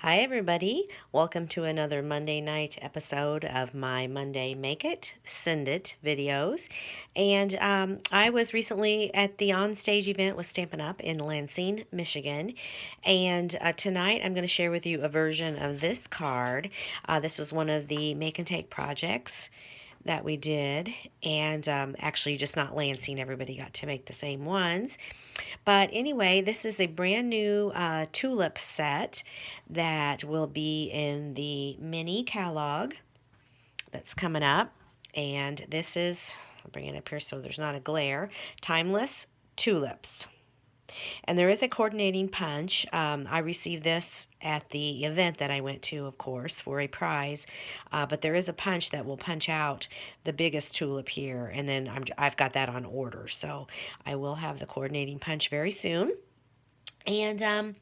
Hi, everybody. Welcome to another Monday night episode of my Monday Make It, Send It videos. And I was recently at the onstage event with Stampin' Up! In Lansing, Michigan. And tonight I'm going to share with you a version of this card. This was one of the make and take projects that we did, and actually just not Lansing, everybody got to make the same ones. But anyway, this is a brand new tulip set that will be in the mini catalog that's coming up. And this is, I'll bring it up here so there's not a glare, Timeless Tulips. And there is a coordinating punch. I received this at the event that I went to, of course, for a prize. But there is a punch that will punch out the biggest tulip here. And then I've got that on order. So I will have the coordinating punch very soon. And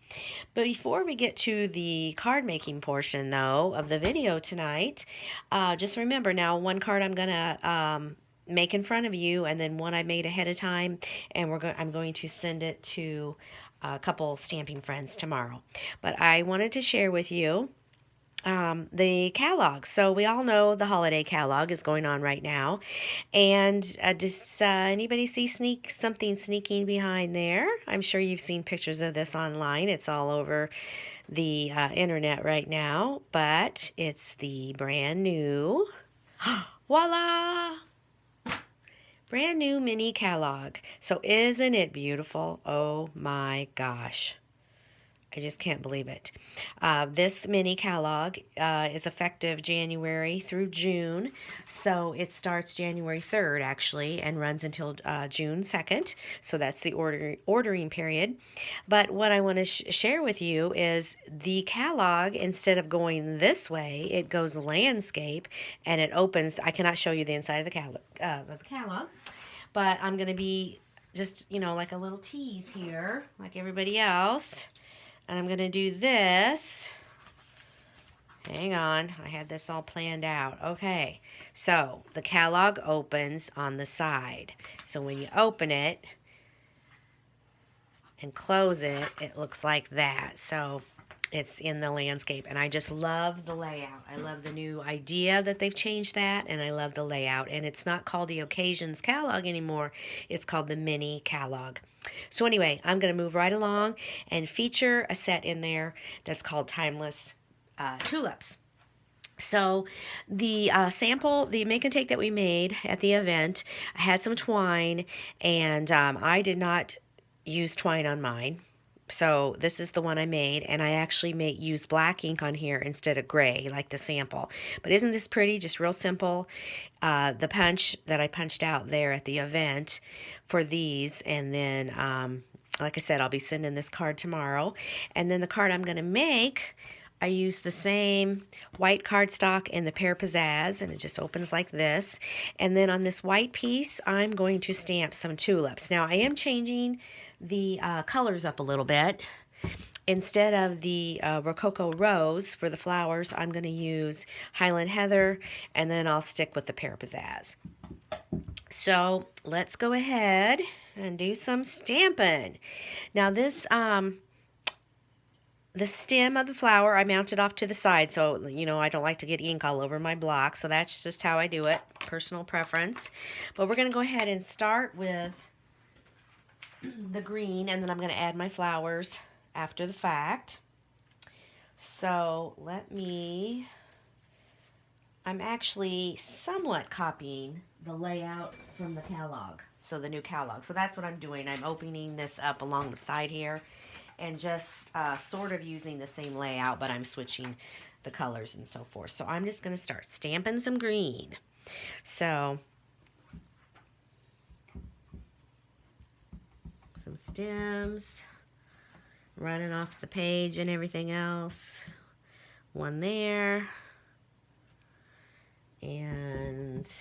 but before we get to the card making portion, though, of the video tonight, just remember now one card I'm gonna make in front of you, and then one I made ahead of time, and I'm going to send it to a couple stamping friends tomorrow. But I wanted to share with you the catalog. So we all know the holiday catalog is going on right now, and does anybody see something sneaking behind there? I'm sure you've seen pictures of this online. It's all over the internet right now, but it's the brand new, voila, brand new mini catalog. So isn't it beautiful? Oh my gosh. I just can't believe it. This mini catalog is effective January through June. So it starts January 3rd, actually, and runs until June 2nd. So that's the ordering period. But what I want to share with you is the catalog, instead of going this way, it goes landscape, and it opens. I cannot show you the inside of the catalog, but I'm going to be just, like a little tease here, like everybody else. And I'm going to do this. Hang on, I had this all planned out. Okay, so the catalog opens on the side. So when you open it and close it, it looks like that. So it's in the landscape, and I just love the layout. I love the new idea that they've changed that, and I love the layout. And it's not called the Occasions catalog anymore. It's called the mini catalog. So anyway, I'm going to move right along and feature a set in there that's called Timeless Tulips. So the sample, the make and take that we made at the event, I had some twine, and I did not use twine on mine. So this is the one I made, and I actually use black ink on here instead of gray like the sample. But isn't this pretty? Just real simple. The punch that I punched out there at the event for these, and then like I said, I'll be sending this card tomorrow. And then the card I'm going to make, I use the same white cardstock and the Pear Pizzazz, and it just opens like this. And then on this white piece, I'm going to stamp some tulips. Now, I am changing the colors up a little bit. Instead of the Rococo Rose for the flowers, I'm going to use Highland Heather, and then I'll stick with the Pear Pizzazz. So let's go ahead and do some stamping. Now this, the stem of the flower, I mounted off to the side, so, I don't like to get ink all over my block, so that's just how I do it, personal preference. But we're going to go ahead and start with the green, and then I'm going to add my flowers after the fact. So I'm actually somewhat copying the layout from the catalog, so the new catalog. So that's what I'm doing. I'm opening this up along the side here and just sort of using the same layout, but I'm switching the colors and so forth. So I'm just going to start stamping some green. So some stems running off the page and everything else. One there. And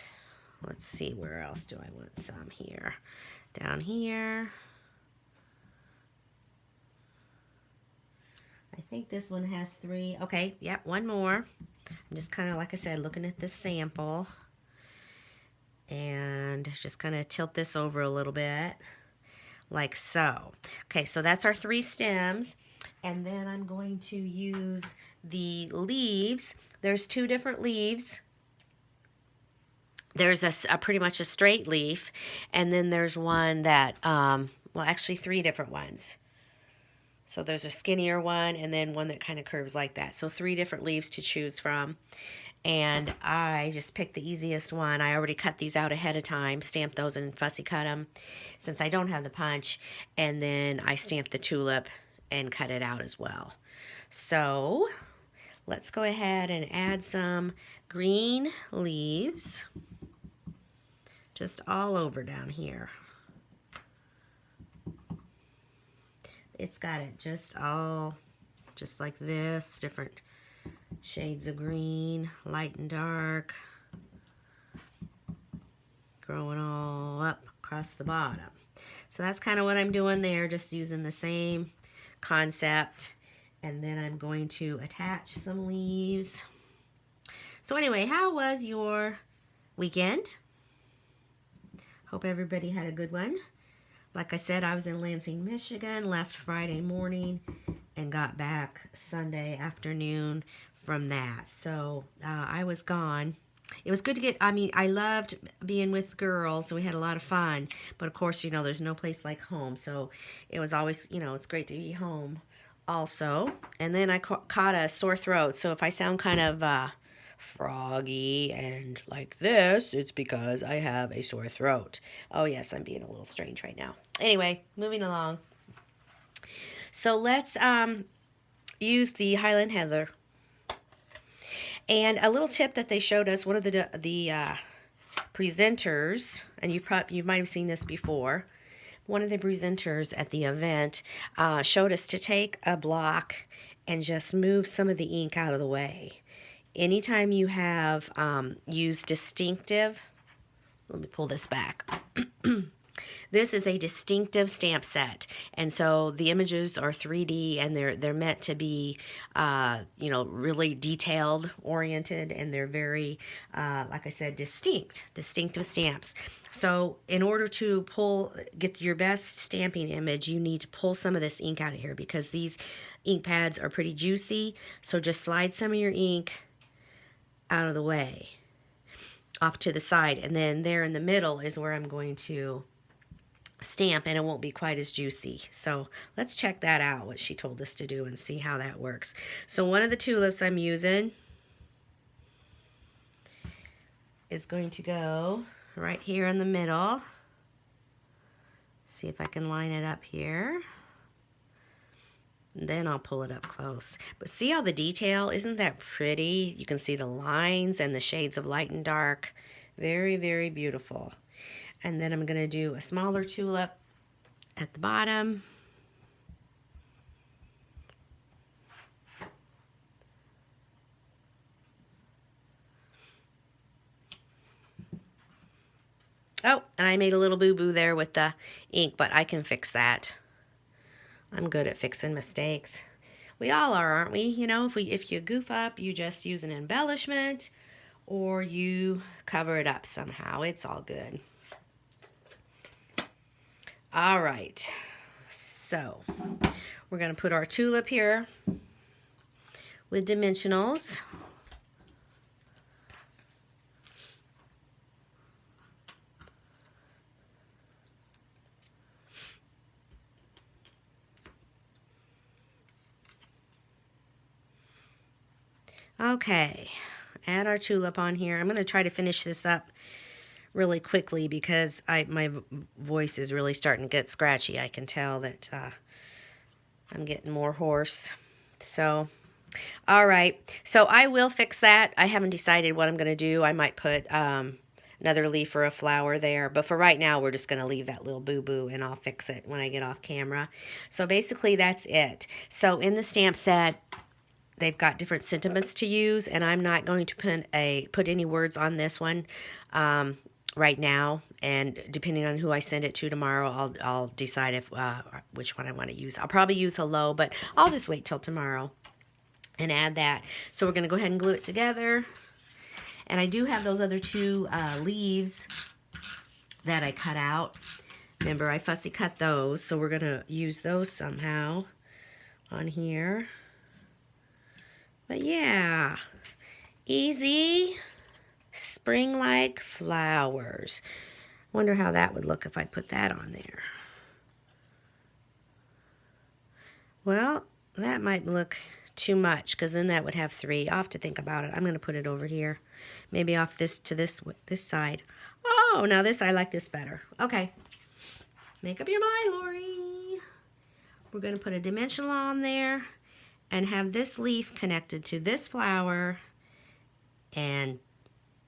let's see, where else do I want some here? Down here. I think this one has 3. Okay, yep, one more. I'm just kind of, like I said, looking at this sample. And just kind of tilt this over a little bit, like so. Okay, so that's our 3 stems. And then I'm going to use the leaves. There's 2 different leaves. There's a pretty much a straight leaf, and then there's one that, well, actually 3 different ones. So there's a skinnier one and then one that kind of curves like that. So 3 different leaves to choose from. And I just picked the easiest one. I already cut these out ahead of time, stamped those and fussy cut them since I don't have the punch. And then I stamped the tulip and cut it out as well. So let's go ahead and add some green leaves just all over down here. It's got it just like this, different shades of green, light and dark, growing all up across the bottom. So that's kind of what I'm doing there, just using the same concept. And then I'm going to attach some leaves. So anyway, how was your weekend? Hope everybody had a good one. Like I said, I was in Lansing, Michigan, left Friday morning and got back Sunday afternoon from that. So I was gone. It was good to get, I loved being with girls, so we had a lot of fun. But of course, there's no place like home. So it was always, it's great to be home also. And then I caught a sore throat. So if I sound kind of froggy and like this, it's because I have a sore throat. Oh yes, I'm being a little strange right now. Anyway, moving along. So let's use the Highland Heather. And a little tip that they showed us, one of the presenters, and you might have seen this before, one of the presenters at the event showed us to take a block and just move some of the ink out of the way. Anytime you have used distinctive, let me pull this back. This is a distinctive stamp set, and so the images are 3D, and they're meant to be, really detailed oriented, and they're very, like I said, distinctive stamps. So in order to get your best stamping image, you need to pull some of this ink out of here because these ink pads are pretty juicy. So just slide some of your ink out of the way, off to the side, and then there in the middle is where I'm going to stamp, and it won't be quite as juicy. So let's check that out, what she told us to do, and see how that works. So one of the tulips I'm using is going to go right here in the middle. See if I can line it up here. And then I'll pull it up close. But see all the detail? Isn't that pretty? You can see the lines and the shades of light and dark. Very, very beautiful. And then I'm going to do a smaller tulip at the bottom. Oh, and I made a little boo-boo there with the ink, but I can fix that. I'm good at fixing mistakes. We all are, aren't we? If you goof up, you just use an embellishment or you cover it up somehow. It's all good. All right, so we're going to put our tulip here with dimensionals. Okay, add our tulip on here. I'm going to try to finish this up really quickly because my voice is really starting to get scratchy. I can tell that I'm getting more hoarse. So, all right. So I will fix that. I haven't decided what I'm going to do. I might put another leaf or a flower there. But for right now, we're just going to leave that little boo-boo, and I'll fix it when I get off camera. So basically, that's it. So in the stamp set, they've got different sentiments to use, and I'm not going to put any words on this one right now. And depending on who I send it to tomorrow, I'll decide which one I want to use. I'll probably use hello, but I'll just wait till tomorrow and add that. So we're going to go ahead and glue it together. And I do have those other 2 leaves that I cut out. Remember, I fussy cut those, so we're going to use those somehow. on here. But yeah, easy spring-like flowers. Wonder how that would look if I put that on there. Well, that might look too much because then that would have 3. I'll have to think about it. I'm going to put it over here. Maybe off this to this side. Oh, now this, I like this better. Okay. Make up your mind, Lori. We're going to put a dimensional on there and have this leaf connected to this flower, and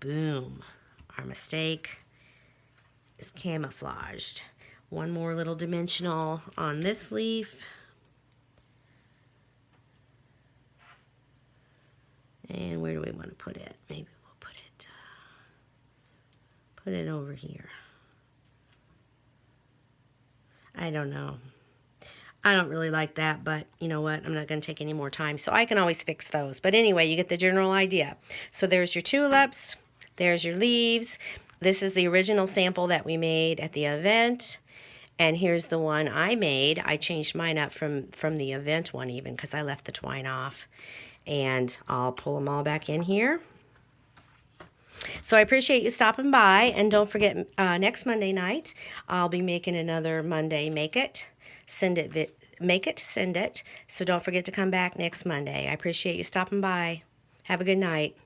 boom, our mistake is camouflaged. One more little dimensional on this leaf. And where do we want to put it? Maybe we'll put it over here. I don't know. I don't really like that, but you know what? I'm not going to take any more time, so I can always fix those. But anyway, you get the general idea. So there's your tulips. There's your leaves. This is the original sample that we made at the event. And here's the one I made. I changed mine up from the event one even because I left the twine off. And I'll pull them all back in here. So I appreciate you stopping by. And don't forget, next Monday night, I'll be making another Monday Make It, Send It, Make It, Send It. So don't forget to come back next Monday. I appreciate you stopping by. Have a good night.